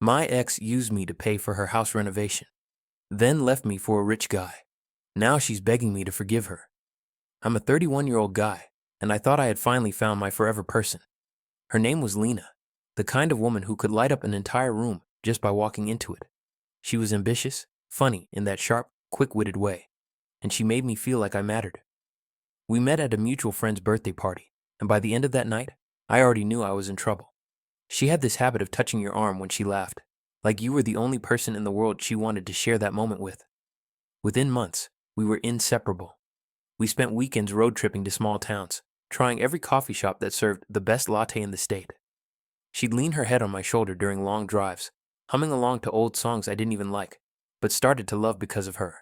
My ex used me to pay for her house renovation, then left me for a rich guy. Now she's begging me to forgive her. I'm a 31-year-old guy, and I thought I had finally found my forever person. Her name was Lena, the kind of woman who could light up an entire room just by walking into it. She was ambitious, funny in that sharp, quick-witted way, and she made me feel like I mattered. We met at a mutual friend's birthday party, and by the end of that night, I already knew I was in trouble. She had this habit of touching your arm when she laughed, like you were the only person in the world she wanted to share that moment with. Within months, we were inseparable. We spent weekends road tripping to small towns, trying every coffee shop that served the best latte in the state. She'd lean her head on my shoulder during long drives, humming along to old songs I didn't even like, but started to love because of her.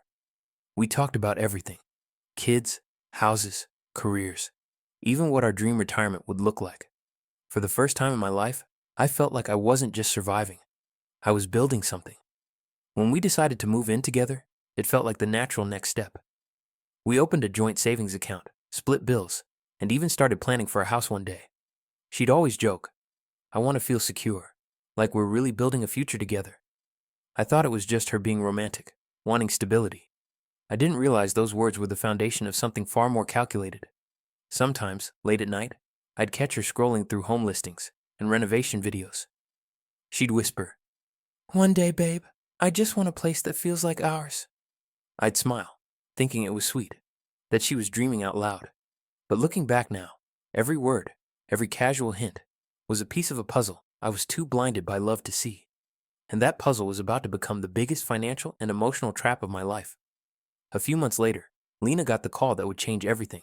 We talked about everything: kids, houses, careers, even what our dream retirement would look like. For the first time in my life, I felt like I wasn't just surviving. I was building something. When we decided to move in together, it felt like the natural next step. We opened a joint savings account, split bills, and even started planning for a house one day. She'd always joke, "I want to feel secure, like we're really building a future together." I thought it was just her being romantic, wanting stability. I didn't realize those words were the foundation of something far more calculated. Sometimes, late at night, I'd catch her scrolling through home listings and renovation videos. She'd whisper, "One day, babe, I just want a place that feels like ours." I'd smile, thinking it was sweet, that she was dreaming out loud. But looking back now, every word, every casual hint, was a piece of a puzzle I was too blinded by love to see. And that puzzle was about to become the biggest financial and emotional trap of my life. A few months later, Lena got the call that would change everything.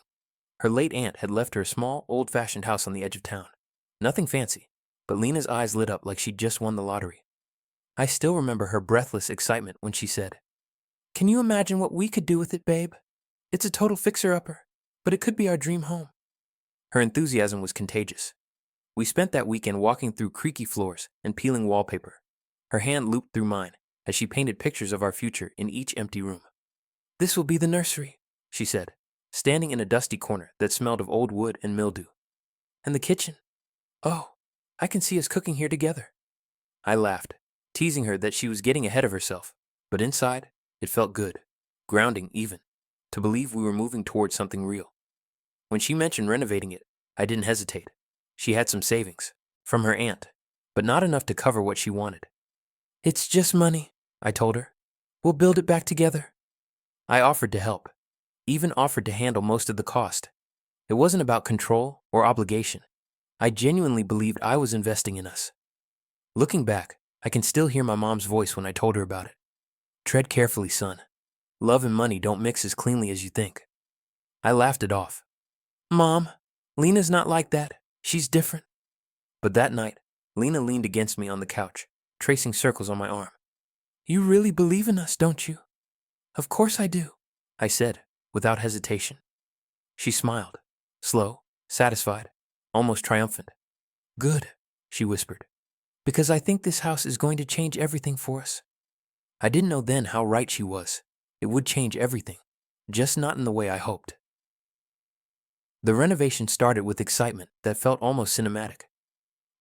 Her late aunt had left her a small, old-fashioned house on the edge of town. Nothing fancy, but Lena's eyes lit up like she'd just won the lottery. I still remember her breathless excitement when she said, "Can you imagine what we could do with it, babe? It's a total fixer-upper, but it could be our dream home." Her enthusiasm was contagious. We spent that weekend walking through creaky floors and peeling wallpaper. Her hand looped through mine as she painted pictures of our future in each empty room. "This will be the nursery," she said, standing in a dusty corner that smelled of old wood and mildew. "And the kitchen. Oh, I can see us cooking here together." I laughed, teasing her that she was getting ahead of herself, but inside, it felt good, grounding even, to believe we were moving towards something real. When she mentioned renovating it, I didn't hesitate. She had some savings, from her aunt, but not enough to cover what she wanted. "It's just money," I told her. "We'll build it back together." I offered to help, even offered to handle most of the cost. It wasn't about control or obligation. I genuinely believed I was investing in us. Looking back, I can still hear my mom's voice when I told her about it. "Tread carefully, son. Love and money don't mix as cleanly as you think." I laughed it off. "Mom, Lena's not like that. She's different." But that night, Lena leaned against me on the couch, tracing circles on my arm. "You really believe in us, don't you?" "Of course I do," I said, without hesitation. She smiled, slow, satisfied, almost triumphant. "Good," she whispered, "because I think this house is going to change everything for us." I didn't know then how right she was. It would change everything, just not in the way I hoped. The renovation started with excitement that felt almost cinematic.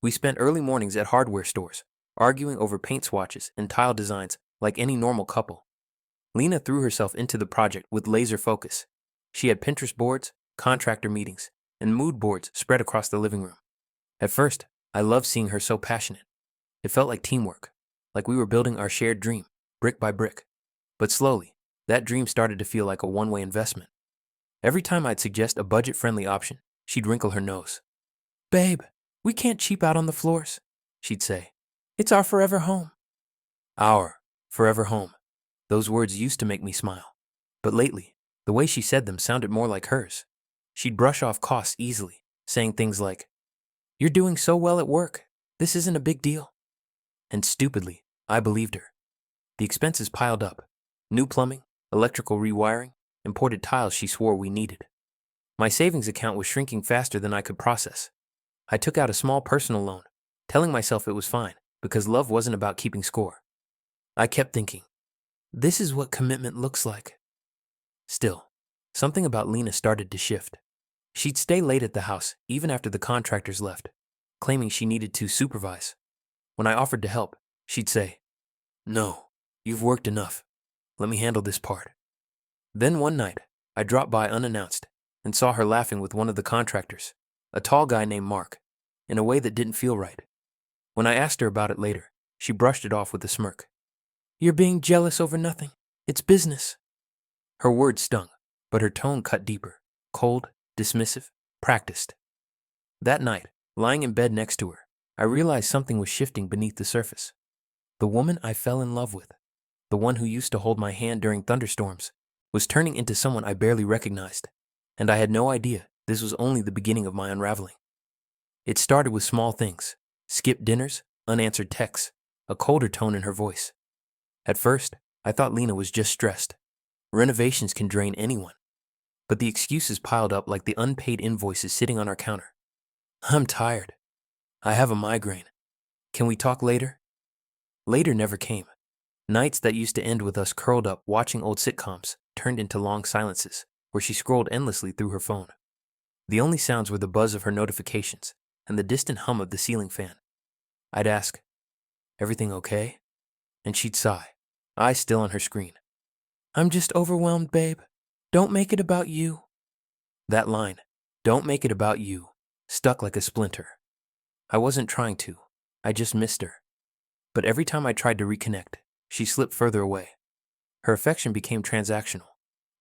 We spent early mornings at hardware stores, arguing over paint swatches and tile designs like any normal couple. Lena threw herself into the project with laser focus. She had Pinterest boards, contractor meetings, and mood boards spread across the living room. At first, I loved seeing her so passionate. It felt like teamwork, like we were building our shared dream, brick by brick. But slowly, that dream started to feel like a one-way investment. Every time I'd suggest a budget-friendly option, she'd wrinkle her nose. "Babe, we can't cheap out on the floors," she'd say. "It's our forever home." Our forever home. Those words used to make me smile. But lately, the way she said them sounded more like hers. She'd brush off costs easily, saying things like, "You're doing so well at work. This isn't a big deal." And stupidly, I believed her. The expenses piled up. New plumbing, electrical rewiring, imported tiles she swore we needed. My savings account was shrinking faster than I could process. I took out a small personal loan, telling myself it was fine because love wasn't about keeping score. I kept thinking, this is what commitment looks like. Still, something about Lena started to shift. She'd stay late at the house even after the contractors left, claiming she needed to supervise. When I offered to help, She'd say, "No, you've worked enough. Let me handle this part." Then one night, I dropped by unannounced and saw her laughing with one of the contractors, a tall guy named Mark, in a way that didn't feel right. When I asked her about it later, she brushed it off with a smirk. "You're being jealous over nothing. It's business." Her words stung, but her tone cut deeper, cold, dismissive, practiced. That night, lying in bed next to her, I realized something was shifting beneath the surface. The woman I fell in love with, the one who used to hold my hand during thunderstorms, was turning into someone I barely recognized, and I had no idea this was only the beginning of my unraveling. It started with small things: skipped dinners, unanswered texts, a colder tone in her voice. At first, I thought Lena was just stressed. Renovations can drain anyone. But the excuses piled up like the unpaid invoices sitting on our counter. "I'm tired. I have a migraine. Can we talk later?" Later never came. Nights that used to end with us curled up watching old sitcoms turned into long silences where she scrolled endlessly through her phone. The only sounds were the buzz of her notifications and the distant hum of the ceiling fan. I'd ask, "Everything okay?" And she'd sigh, eyes still on her screen. "I'm just overwhelmed, babe. Don't make it about you." That line, "Don't make it about you," stuck like a splinter. I wasn't trying to. I just missed her. But every time I tried to reconnect, she slipped further away. Her affection became transactional.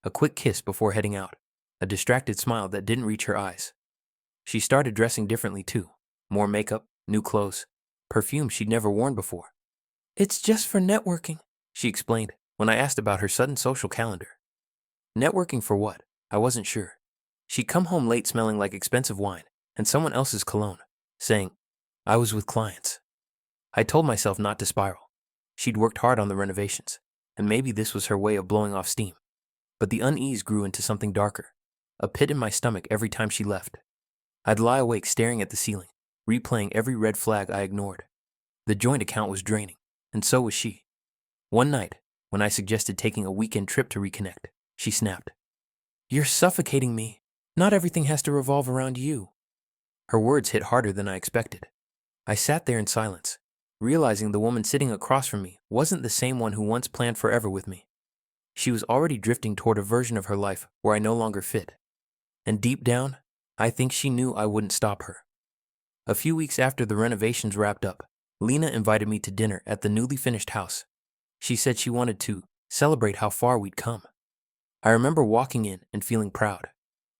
A quick kiss before heading out, a distracted smile that didn't reach her eyes. She started dressing differently too. More makeup, new clothes, perfume she'd never worn before. "It's just for networking," she explained when I asked about her sudden social calendar. Networking for what? I wasn't sure. She'd come home late smelling like expensive wine and someone else's cologne, saying, "I was with clients." I told myself not to spiral. She'd worked hard on the renovations, and maybe this was her way of blowing off steam. But the unease grew into something darker, a pit in my stomach every time she left. I'd lie awake staring at the ceiling, replaying every red flag I ignored. The joint account was draining, and so was she. One night, when I suggested taking a weekend trip to reconnect, she snapped, "You're suffocating me. Not everything has to revolve around you." Her words hit harder than I expected. I sat there in silence, realizing the woman sitting across from me wasn't the same one who once planned forever with me. She was already drifting toward a version of her life where I no longer fit. And deep down, I think she knew I wouldn't stop her. A few weeks after the renovations wrapped up, Lena invited me to dinner at the newly finished house. She said she wanted to celebrate how far we'd come. I remember walking in and feeling proud.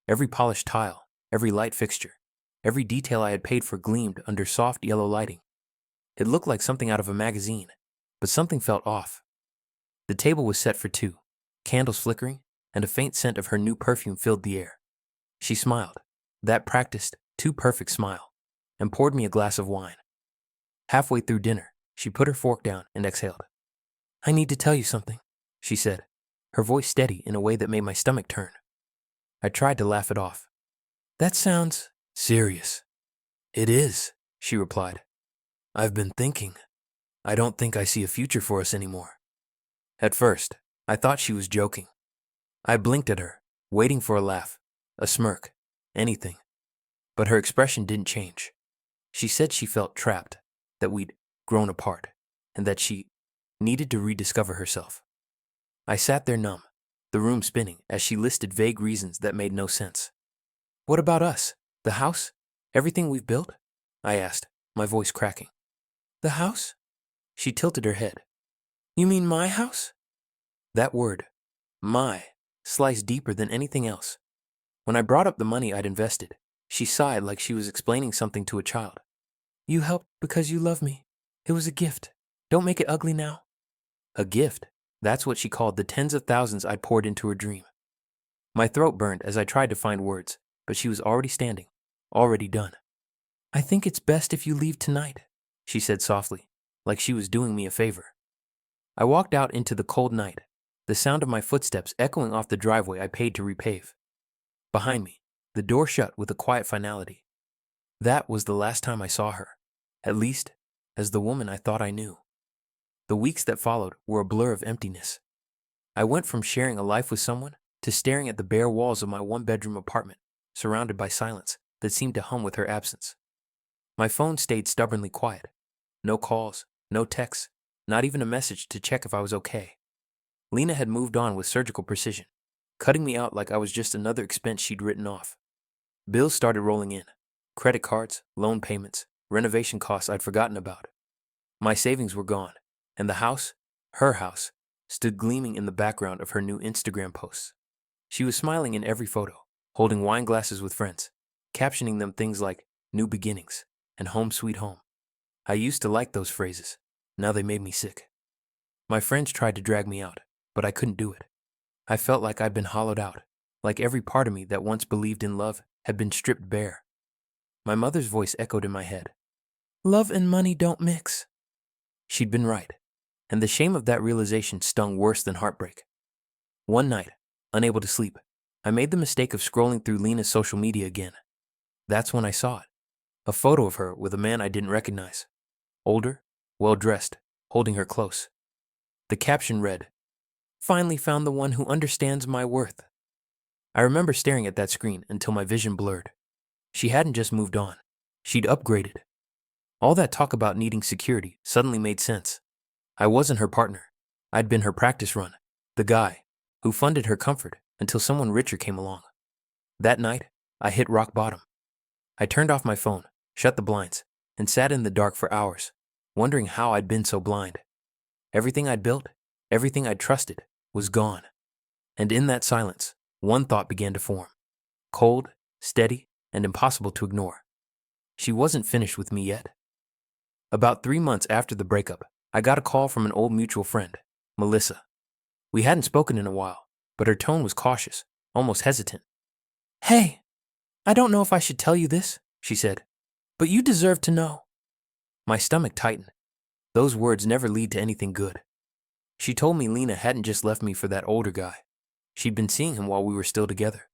Every polished tile, every light fixture, every detail I had paid for gleamed under soft yellow lighting. It looked like something out of a magazine, but something felt off. The table was set for two, candles flickering, and a faint scent of her new perfume filled the air. She smiled, that practiced, too perfect smile, and poured me a glass of wine. Halfway through dinner, she put her fork down and exhaled. "I need to tell you something," she said, her voice steady in a way that made my stomach turn. I tried to laugh it off. "That sounds serious." "It is," she replied. "I've been thinking. I don't think I see a future for us anymore." At first, I thought she was joking. I blinked at her, waiting for a laugh, a smirk, anything. But her expression didn't change. She said she felt trapped, that we'd grown apart, and that she needed to rediscover herself. I sat there numb, the room spinning as she listed vague reasons that made no sense. "What about us? The house? Everything we've built?" I asked, my voice cracking. "The house?" She tilted her head. "You mean my house?" That word, my, sliced deeper than anything else. When I brought up the money I'd invested, she sighed like she was explaining something to a child. "You helped because you love me. It was a gift. Don't make it ugly now." A gift? That's what she called the tens of thousands I'd poured into her dream. My throat burned as I tried to find words, but she was already standing, already done. "I think it's best if you leave tonight," she said softly, like she was doing me a favor. I walked out into the cold night, the sound of my footsteps echoing off the driveway I paid to repave. Behind me, the door shut with a quiet finality. That was the last time I saw her, at least as the woman I thought I knew. The weeks that followed were a blur of emptiness. I went from sharing a life with someone to staring at the bare walls of my one-bedroom apartment, surrounded by silence that seemed to hum with her absence. My phone stayed stubbornly quiet. No calls, no texts, not even a message to check if I was okay. Lena had moved on with surgical precision, cutting me out like I was just another expense she'd written off. Bills started rolling in. Credit cards, loan payments, renovation costs I'd forgotten about. My savings were gone, and the house, her house, stood gleaming in the background of her new Instagram posts. She was smiling in every photo, holding wine glasses with friends, captioning them things like new beginnings and home sweet home. I used to like those phrases. Now they made me sick. My friends tried to drag me out, but I couldn't do it. I felt like I'd been hollowed out, like every part of me that once believed in love had been stripped bare. My mother's voice echoed in my head. Love and money don't mix. She'd been right, and the shame of that realization stung worse than heartbreak. One night, unable to sleep, I made the mistake of scrolling through Lena's social media again. That's when I saw it. A photo of her with a man I didn't recognize. Older, well-dressed, holding her close. The caption read, "Finally found the one who understands my worth." I remember staring at that screen until my vision blurred. She hadn't just moved on. She'd upgraded. All that talk about needing security suddenly made sense. I wasn't her partner. I'd been her practice run, the guy who funded her comfort until someone richer came along. That night, I hit rock bottom. I turned off my phone, shut the blinds, and sat in the dark for hours, wondering how I'd been so blind. Everything I'd built, everything I'd trusted, was gone. And in that silence, one thought began to form. Cold, steady, and impossible to ignore. She wasn't finished with me yet. About 3 months after the breakup, I got a call from an old mutual friend, Melissa. We hadn't spoken in a while, but her tone was cautious, almost hesitant. "Hey, I don't know if I should tell you this," she said, "but you deserve to know." My stomach tightened. Those words never lead to anything good. She told me Lena hadn't just left me for that older guy. She'd been seeing him while we were still together.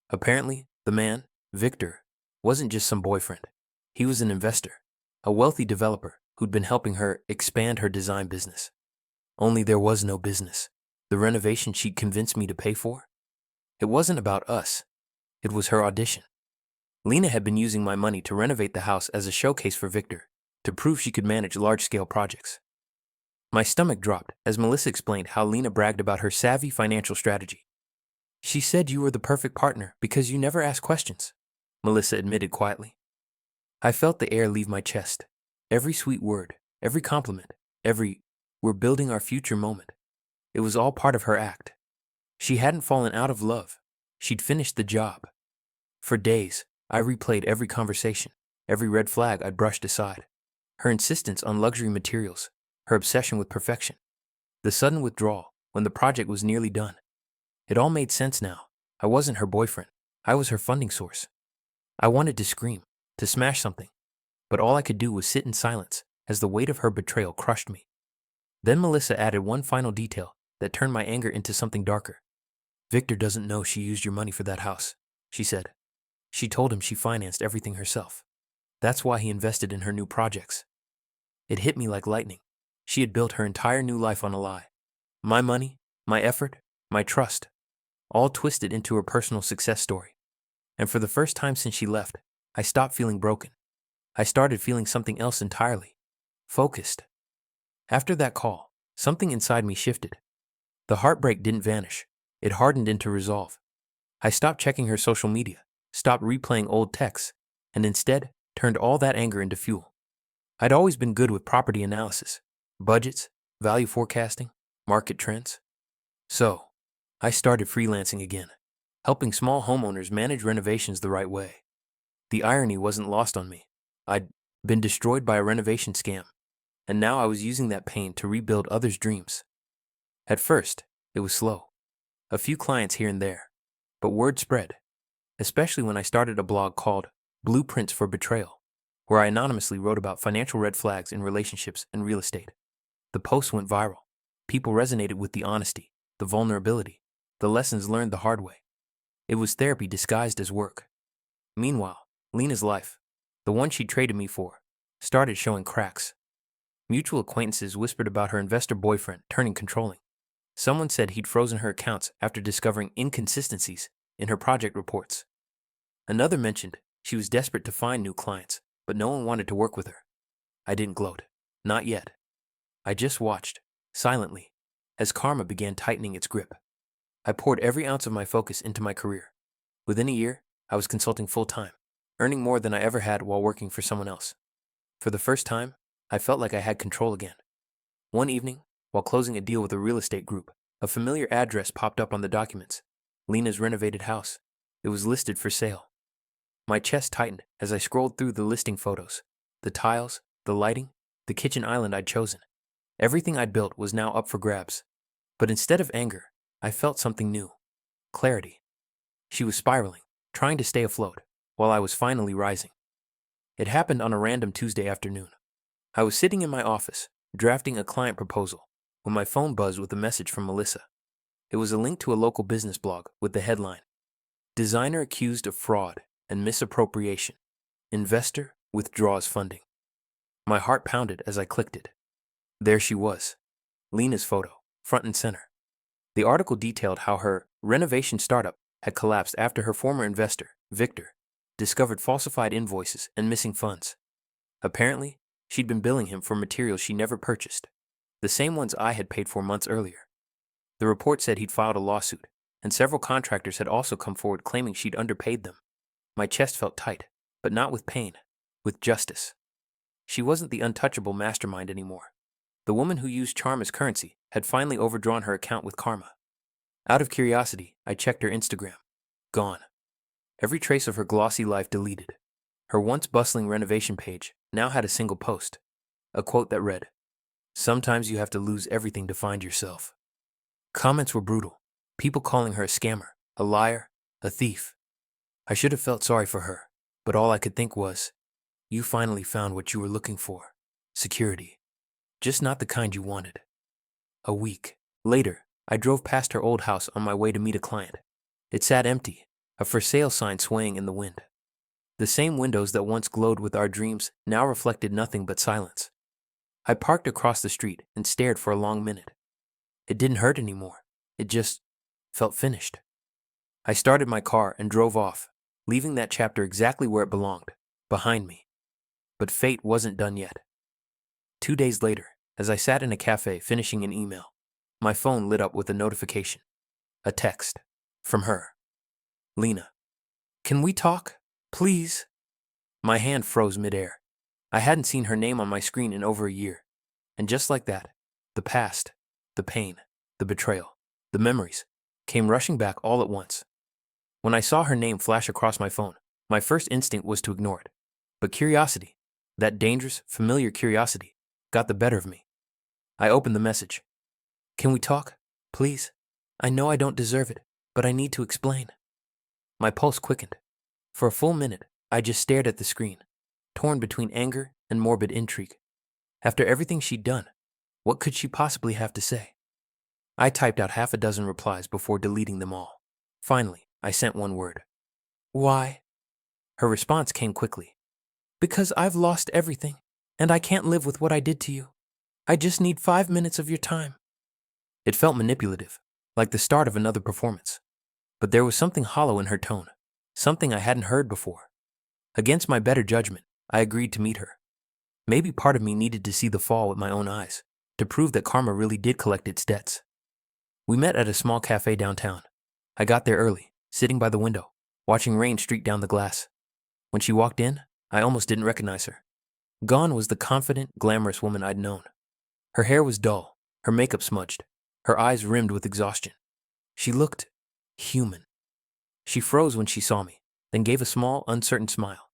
Apparently, the man, Victor, wasn't just some boyfriend. He was an investor, a wealthy developer who'd been helping her expand her design business. Only there was no business. The renovation she'd convinced me to pay for? It wasn't about us. It was her audition. Lena had been using my money to renovate the house as a showcase for Victor, to prove she could manage large-scale projects. My stomach dropped as Melissa explained how Lena bragged about her savvy financial strategy. "She said you were the perfect partner because you never asked questions," Melissa admitted quietly. I felt the air leave my chest. Every sweet word, every compliment, every "we're building our future" moment. It was all part of her act. She hadn't fallen out of love. She'd finished the job. For days, I replayed every conversation, every red flag I'd brushed aside. Her insistence on luxury materials, her obsession with perfection, the sudden withdrawal when the project was nearly done. It all made sense now. I wasn't her boyfriend. I was her funding source. I wanted to scream, to smash something, but all I could do was sit in silence as the weight of her betrayal crushed me. Then Melissa added one final detail that turned my anger into something darker. "Victor doesn't know she used your money for that house," she said. "She told him she financed everything herself. That's why he invested in her new projects." It hit me like lightning. She had built her entire new life on a lie. My money, my effort, my trust, all twisted into her personal success story. And for the first time since she left, I stopped feeling broken. I started feeling something else entirely. Focused. After that call, something inside me shifted. The heartbreak didn't vanish. It hardened into resolve. I stopped checking her social media, stopped replaying old texts, and instead turned all that anger into fuel. I'd always been good with property analysis, budgets, value forecasting, market trends. So, I started freelancing again, helping small homeowners manage renovations the right way. The irony wasn't lost on me. I'd been destroyed by a renovation scam, and now I was using that pain to rebuild others' dreams. At first, it was slow. A few clients here and there, but word spread, especially when I started a blog called Blueprints for Betrayal, where I anonymously wrote about financial red flags in relationships and real estate. The post went viral. People resonated with the honesty, the vulnerability, the lessons learned the hard way. It was therapy disguised as work. Meanwhile, Lena's life, the one she traded me for, started showing cracks. Mutual acquaintances whispered about her investor boyfriend turning controlling. Someone said he'd frozen her accounts after discovering inconsistencies in her project reports. Another mentioned she was desperate to find new clients, but no one wanted to work with her. I didn't gloat. Not yet. I just watched, silently, as karma began tightening its grip. I poured every ounce of my focus into my career. Within a year, I was consulting full-time, earning more than I ever had while working for someone else. For the first time, I felt like I had control again. One evening, while closing a deal with a real estate group, a familiar address popped up on the documents. Lena's renovated house. It was listed for sale. My chest tightened as I scrolled through the listing photos. The tiles, the lighting, the kitchen island I'd chosen. Everything I'd built was now up for grabs. But instead of anger, I felt something new. Clarity. She was spiraling, trying to stay afloat, while I was finally rising. It happened on a random Tuesday afternoon. I was sitting in my office, drafting a client proposal, when my phone buzzed with a message from Melissa. It was a link to a local business blog with the headline, "Designer accused of fraud and misappropriation. Investor withdraws funding." My heart pounded as I clicked it. There she was, Lena's photo, front and center. The article detailed how her renovation startup had collapsed after her former investor, Victor, discovered falsified invoices and missing funds. Apparently, she'd been billing him for materials she never purchased, the same ones I had paid for months earlier. The report said he'd filed a lawsuit, and several contractors had also come forward claiming she'd underpaid them. My chest felt tight, but not with pain, with justice. She wasn't the untouchable mastermind anymore. The woman who used charm as currency had finally overdrawn her account with karma. Out of curiosity, I checked her Instagram. Gone. Every trace of her glossy life deleted. Her once bustling renovation page now had a single post, a quote that read, "Sometimes you have to lose everything to find yourself." Comments were brutal, people calling her a scammer, a liar, a thief. I should have felt sorry for her, but all I could think was, you finally found what you were looking for. Security. Just not the kind you wanted. A week later, I drove past her old house on my way to meet a client. It sat empty, a for sale sign swaying in the wind. The same windows that once glowed with our dreams now reflected nothing but silence. I parked across the street and stared for a long minute. It didn't hurt anymore. It just felt finished. I started my car and drove off, leaving that chapter exactly where it belonged, behind me. But fate wasn't done yet. 2 days later, as I sat in a cafe finishing an email, my phone lit up with a notification. A text. From her. "Lena, can we talk? Please?" My hand froze midair. I hadn't seen her name on my screen in over a year. And just like that, the past, the pain, the betrayal, the memories, came rushing back all at once. When I saw her name flash across my phone, my first instinct was to ignore it. But curiosity, that dangerous, familiar curiosity, got the better of me. I opened the message. "Can we talk? Please? I know I don't deserve it, but I need to explain." My pulse quickened. For a full minute, I just stared at the screen, torn between anger and morbid intrigue. After everything she'd done, what could she possibly have to say? I typed out half a dozen replies before deleting them all. Finally, I sent one word. "Why?" Her response came quickly. "Because I've lost everything, and I can't live with what I did to you. I just need 5 minutes of your time." It felt manipulative, like the start of another performance. But there was something hollow in her tone, something I hadn't heard before. Against my better judgment, I agreed to meet her. Maybe part of me needed to see the fall with my own eyes, to prove that karma really did collect its debts. We met at a small cafe downtown. I got there early, sitting by the window, watching rain streak down the glass. When she walked in, I almost didn't recognize her. Gone was the confident, glamorous woman I'd known. Her hair was dull, her makeup smudged, her eyes rimmed with exhaustion. She looked human. She froze when she saw me, then gave a small, uncertain smile.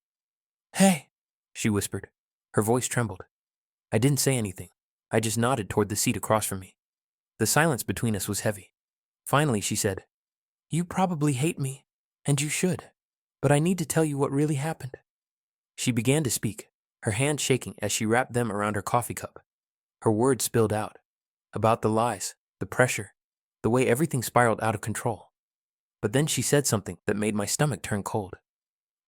"Hey," she whispered. Her voice trembled. I didn't say anything. I just nodded toward the seat across from me. The silence between us was heavy. Finally, she said, "You probably hate me, and you should, but I need to tell you what really happened." She began to speak, her hands shaking as she wrapped them around her coffee cup. Her words spilled out, about the lies, the pressure, the way everything spiraled out of control. But then she said something that made my stomach turn cold.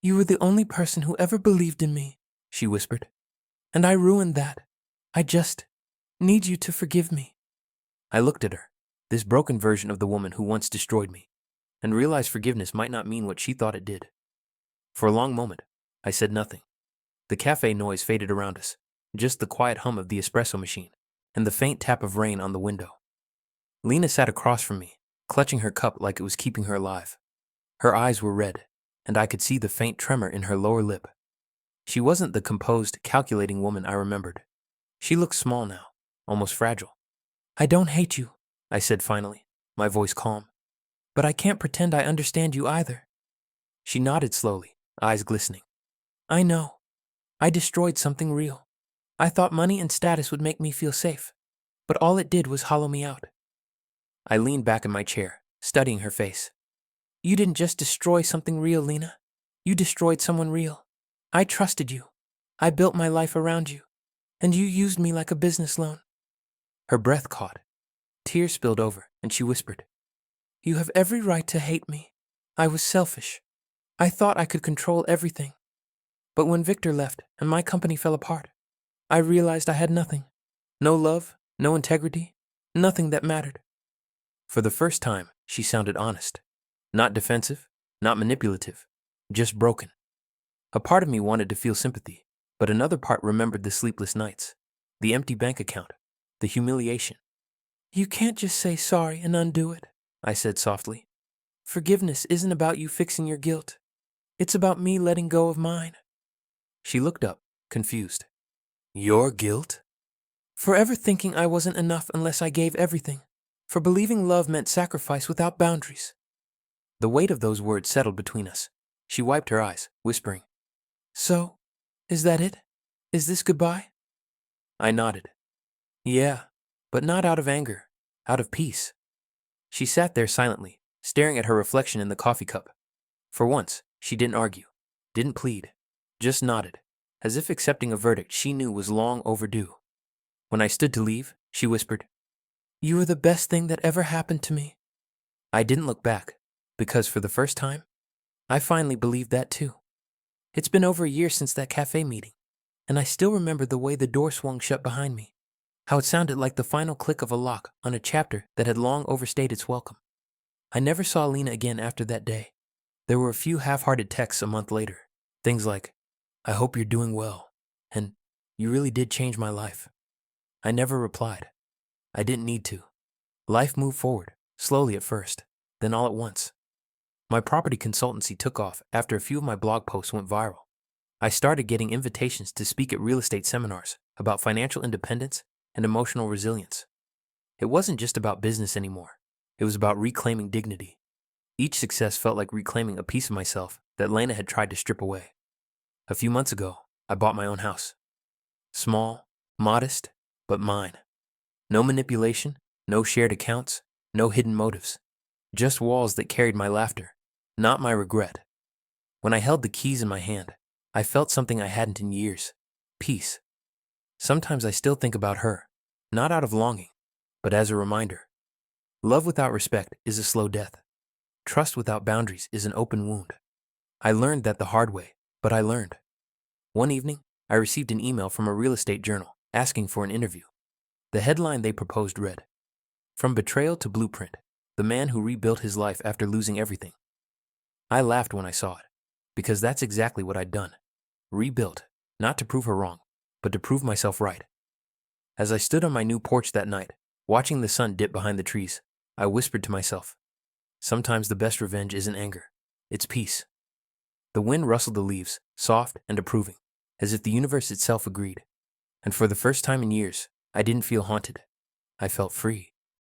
"You were the only person who ever believed in me," she whispered. "And I ruined that. I just need you to forgive me." I looked at her, this broken version of the woman who once destroyed me, and realized forgiveness might not mean what she thought it did. For a long moment, I said nothing. The cafe noise faded around us, just the quiet hum of the espresso machine, and the faint tap of rain on the window. Lena sat across from me, clutching her cup like it was keeping her alive. Her eyes were red, and I could see the faint tremor in her lower lip. She wasn't the composed, calculating woman I remembered. She looked small now, almost fragile. "I don't hate you," I said finally, my voice calm. "But I can't pretend I understand you either." She nodded slowly, eyes glistening. "I know. I destroyed something real. I thought money and status would make me feel safe, but all it did was hollow me out." I leaned back in my chair, studying her face. "You didn't just destroy something real, Lena. You destroyed someone real. I trusted you. I built my life around you, and you used me like a business loan." Her breath caught. Tears spilled over, and she whispered, "You have every right to hate me. I was selfish. I thought I could control everything. But when Victor left and my company fell apart, I realized I had nothing. No love, no integrity, nothing that mattered." For the first time, she sounded honest. Not defensive, not manipulative, just broken. A part of me wanted to feel sympathy, but another part remembered the sleepless nights, the empty bank account, the humiliation. "You can't just say sorry and undo it," I said softly. "Forgiveness isn't about you fixing your guilt. It's about me letting go of mine." She looked up, confused. "Your guilt?" "For ever thinking I wasn't enough unless I gave everything. For believing love meant sacrifice without boundaries." The weight of those words settled between us. She wiped her eyes, whispering, "So, is that it? Is this goodbye?" I nodded. "Yeah, but not out of anger, out of peace." She sat there silently, staring at her reflection in the coffee cup. For once, she didn't argue, didn't plead, just nodded, as if accepting a verdict she knew was long overdue. When I stood to leave, she whispered, "You were the best thing that ever happened to me." I didn't look back, because for the first time, I finally believed that too. It's been over a year since that cafe meeting, and I still remember the way the door swung shut behind me, how it sounded like the final click of a lock on a chapter that had long overstayed its welcome. I never saw Lena again after that day. There were a few half-hearted texts a month later, things like, "I hope you're doing well," and "You really did change my life." I never replied. I didn't need to. Life moved forward, slowly at first, then all at once. My property consultancy took off after a few of my blog posts went viral. I started getting invitations to speak at real estate seminars about financial independence and emotional resilience. It wasn't just about business anymore. It was about reclaiming dignity. Each success felt like reclaiming a piece of myself that Lena had tried to strip away. A few months ago, I bought my own house. Small, modest, but mine. No manipulation, no shared accounts, no hidden motives. Just walls that carried my laughter, not my regret. When I held the keys in my hand, I felt something I hadn't in years: peace. Sometimes I still think about her, not out of longing, but as a reminder. Love without respect is a slow death. Trust without boundaries is an open wound. I learned that the hard way, but I learned. One evening, I received an email from a real estate journal asking for an interview. The headline they proposed read, "From Betrayal to Blueprint, the man who rebuilt his life after losing everything." I laughed when I saw it, because that's exactly what I'd done. Rebuilt, not to prove her wrong, but to prove myself right. As I stood on my new porch that night, watching the sun dip behind the trees, I whispered to myself, sometimes the best revenge isn't anger, it's peace. The wind rustled the leaves, soft and approving, as if the universe itself agreed. And for the first time in years, I didn't feel haunted. I felt free.